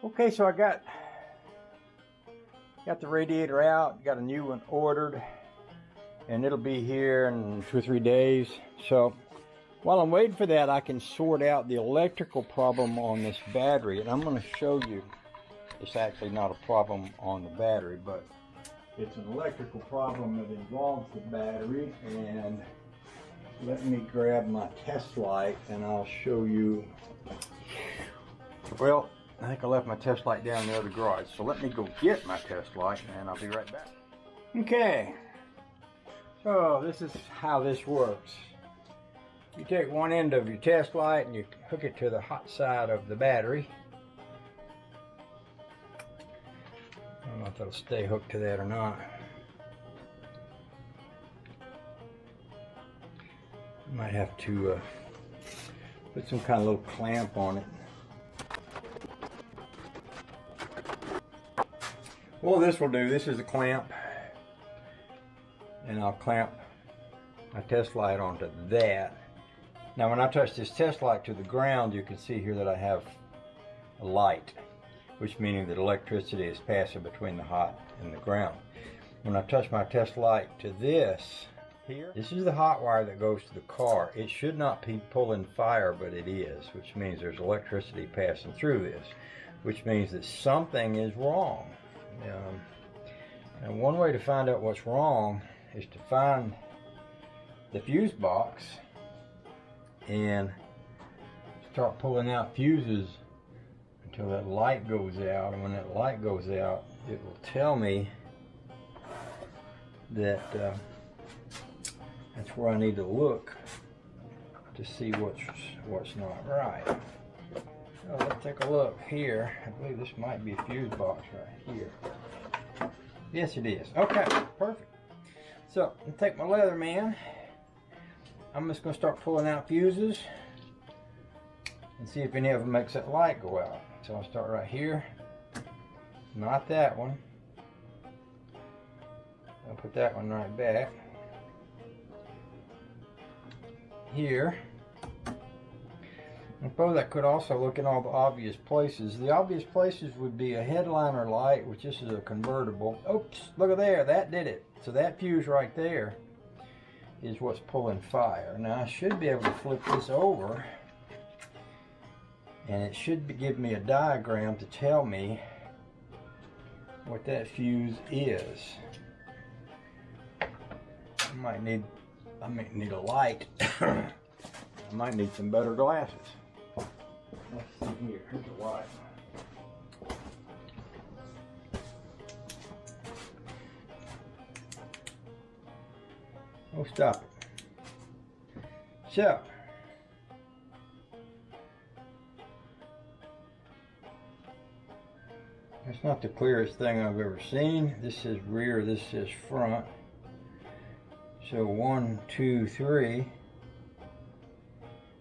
Okay, so I got the radiator out, got a new one ordered, and it'll be here in 2 or 3 days. So while I'm waiting for that, I can sort out the electrical problem on this battery, and I'm going to show you. It's actually not a problem on the battery, but it's an electrical problem that involves the battery. And let me grab my test light and I'll show you. Well, I think I left my test light down in the other garage, so let me go get my test light and I'll be right back. Okay, so this is how this works. You take one end of your test light and you hook it to the hot side of the battery. I don't know if it'll stay hooked to that or not. You might have to put some kind of little clamp on it. Well, this will do. This is a clamp, and I'll clamp my test light onto that. Now when I touch this test light to the ground, you can see here that I have a light, which means that electricity is passing between the hot and the ground. When I touch my test light to this here, this is the hot wire that goes to the car. It should not be pulling fire, but it is, which means there's electricity passing through this, which means that something is wrong. And one way to find out what's wrong is to find the fuse box and start pulling out fuses until that light goes out. And when that light goes out, it will tell me that that's where I need to look to see what's not right. So let's take a look here. I believe this might be a fuse box right here. Yes, it is. Okay, perfect. So I'm gonna take my Leatherman. I'm just gonna start pulling out fuses and see if any of them makes that light go out. So I'll start right here. Not that one. I'll put that one right back. Here. I suppose I could also look in all the obvious places. The obvious places would be a headliner light, which this is a convertible. Oops, look at there, that did it. So that fuse right there is what's pulling fire. Now I should be able to flip this over and it should give me a diagram to tell me what that fuse is. I might need a light. I might need some better glasses. Let's see here, here's a light. Oh, stop it. So, that's not the clearest thing I've ever seen. This is rear, this is front. So 1, 2, 3.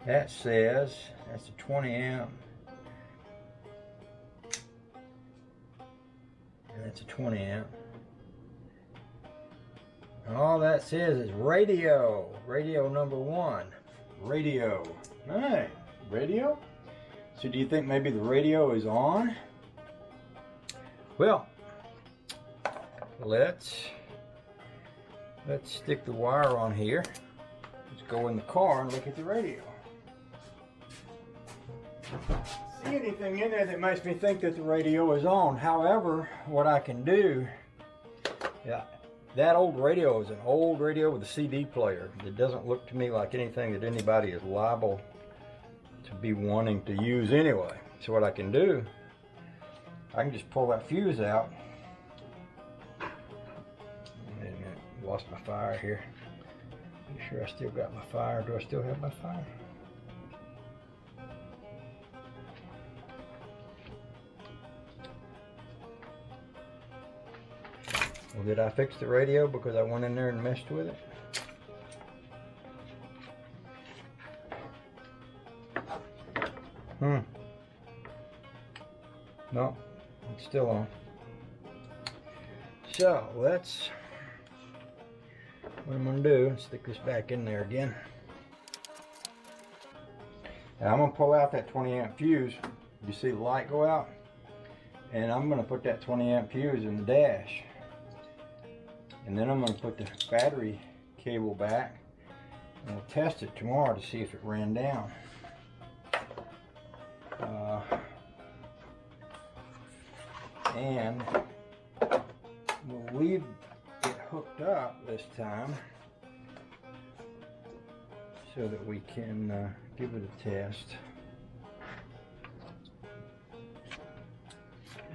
That says that's a 20 amp. And that's a 20 amp. And all that says is radio. Radio number 1. Radio. Alright, radio? So do you think maybe the radio is on? Well, let's stick the wire on here. Let's go in the car and look at the radio. See anything in there that makes me think that the radio is on. However, what I can do, that old radio is an old radio with a CD player. It doesn't look to me like anything that anybody is liable to be wanting to use anyway. So what I can do, I can just pull that fuse out. Wait a minute, lost my fire here. Make sure I still got my fire. Do I still have my fire? Well, did I fix the radio because I went in there and messed with it? No, it's still on. So let's, what I'm going to do is stick this back in there again. Now I'm going to pull out that 20 amp fuse. You see the light go out? And I'm going to put that 20 amp fuse in the dash. And then I'm going to put the battery cable back. And we'll test it tomorrow to see if it ran down. And we'll leave it hooked up this time so that we can give it a test.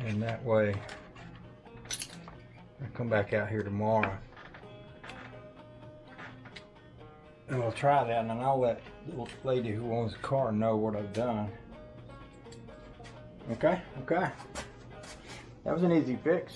And that way, I'll come back out here tomorrow and we'll try that, and then I'll let the lady who owns the car know what I've done. Okay? Okay. That was an easy fix.